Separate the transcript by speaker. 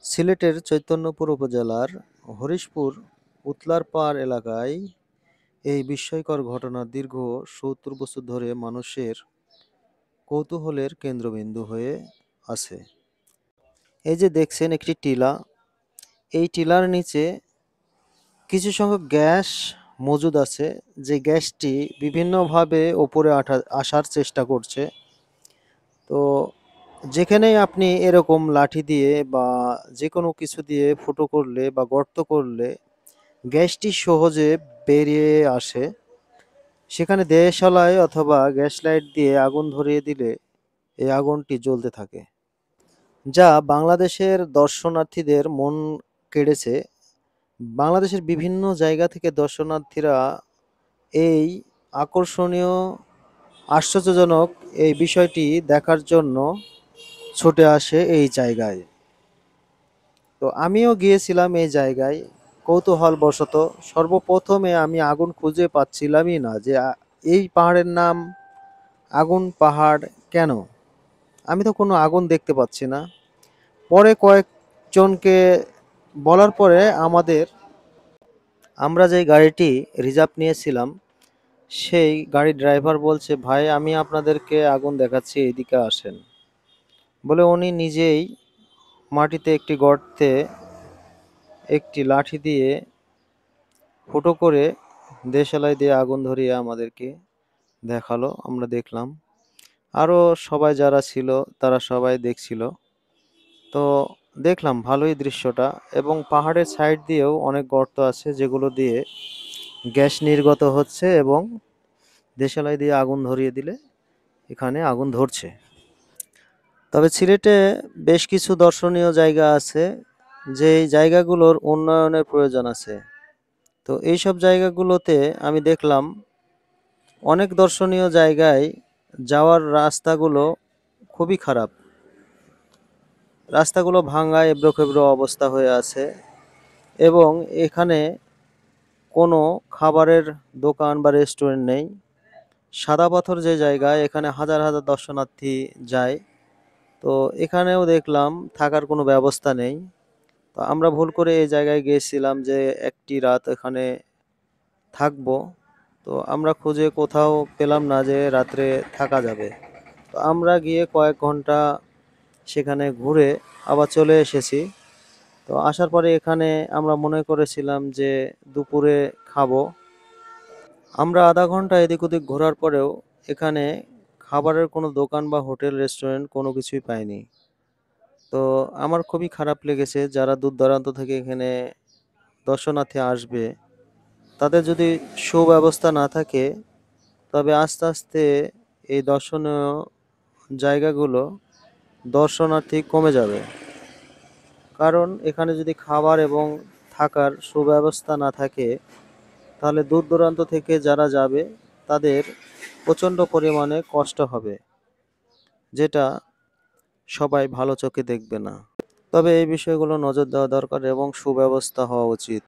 Speaker 1: সিলেটের চৈতন্যপুর উপজেলার হরিশপুর উতলারপাড় এলাকায় এই বিস্ময়কর ঘটনা দীর্ঘ ৭০ বছর ধরে মানুষের কৌতূহলের কেন্দ্রবিন্দু হয়ে আছে। এই যে দেখছেন একটি টিলা, এই টিলার নিচে কিছু সংখ্যক গ্যাস মজুদ আছে, যে গ্যাসটি বিভিন্নভাবে ওপরে আসার চেষ্টা করছে। তো যেখানেই আপনি এরকম লাঠি দিয়ে বা যে কোনো কিছু দিয়ে ফুটো করলে বা গর্ত করলে গ্যাসটি সহজে বেরিয়ে আসে। সেখানে দেশালায় অথবা গ্যাস লাইট দিয়ে আগুন ধরিয়ে দিলে এই আগুনটি জ্বলতে থাকে, যা বাংলাদেশের দর্শনার্থীদের মন কেড়েছে। বাংলাদেশের বিভিন্ন জায়গা থেকে দর্শনার্থীরা এই আকর্ষণীয়, আশ্চর্যজনক এই বিষয়টি দেখার জন্য ছুটে আসে এই জায়গায়। তো আমিও গিয়েছিলাম এই জায়গায় কৌতূহলবশত। সর্বপ্রথমে আমি আগুন খুঁজে পাচ্ছিলামই না যে এই পাহাড়ের নাম আগুন পাহাড় কেন? আমি তো কোনো আগুন দেখতে পাচ্ছি না। পরে কয়েকজনকে বলার পরে আমরা যে গাড়িটি রিজার্ভ নিয়েছিলাম, সেই গাড়ির ড্রাইভার বলছে, ভাই আমি আপনাদেরকে আগুন দেখাচ্ছি, এদিকে আসেন। বলে উনি নিজেই মাটিতে একটি গর্তে একটি লাঠি দিয়ে ফুটো করে দেশালাই দিয়ে আগুন ধরিয়ে আমাদেরকে দেখালো। আমরা দেখলাম, আরও সবাই যারা ছিল তারা সবাই দেখছিল। তো দেখলাম ভালোই দৃশ্যটা, এবং পাহাড়ের সাইড দিয়েও অনেক গর্ত আছে যেগুলো দিয়ে গ্যাস নির্গত হচ্ছে, এবং দেশালাই দিয়ে আগুন ধরিয়ে দিলে এখানে আগুন ধরছে। তবে সিলেটে বেশ কিছু দর্শনীয় জায়গা আছে, যেই জায়গাগুলোর উন্নয়নের প্রয়োজন আছে। তো এইসব জায়গাগুলোতে আমি দেখলাম অনেক দর্শনীয় জায়গায় যাওয়ার রাস্তাগুলো খুবই খারাপ। রাস্তাগুলো ভাঙা, এবড়ো-খেবড়ো অবস্থা হয়ে আছে, এবং এখানে কোনো খাবারের দোকান বা রেস্টুরেন্ট নেই। সাদা পাথর যে জায়গায়, এখানে হাজার হাজার দর্শনার্থী যায়। তো এখানেও দেখলাম থাকার কোনো ব্যবস্থা নেই। তো আমরা ভুল করে এই জায়গায় গিয়েছিলাম যে একটি রাত এখানে থাকবো। তো আমরা খুঁজে কোথাও পেলাম না যে রাত্রে থাকা যাবে। তো আমরা গিয়ে কয়েক ঘন্টা সেখানে ঘুরে আবার চলে এসেছি। তো আসার পরে এখানে আমরা মনে করেছিলাম যে দুপুরে খাবো। আমরা আধা ঘন্টা এদিক ওদিক ঘোরার পরেও এখানে খাবারের কোনো দোকান বা হোটেল রেস্টুরেন্ট কোনো কিছুই পাইনি। তো আমার খুবই খারাপ লেগেছে, যারা দূর দূরান্ত থেকে এখানে দর্শনার্থী আসবে, তাদের যদি সুব্যবস্থা না থাকে, তবে আস্তে আস্তে এই দর্শনীয় জায়গাগুলো দর্শনার্থী কমে যাবে। কারণ এখানে যদি খাবার এবং থাকার সুব্যবস্থা না থাকে, তাহলে দূর দূরান্ত থেকে যারা যাবে তাদের প্রচণ্ড পরিমাণে কষ্ট হবে, যেটা সবাই ভালো চোখে দেখবে না। তবে এই বিষয়গুলো নজর দেওয়া দরকার এবং সুব্যবস্থা হওয়া উচিত।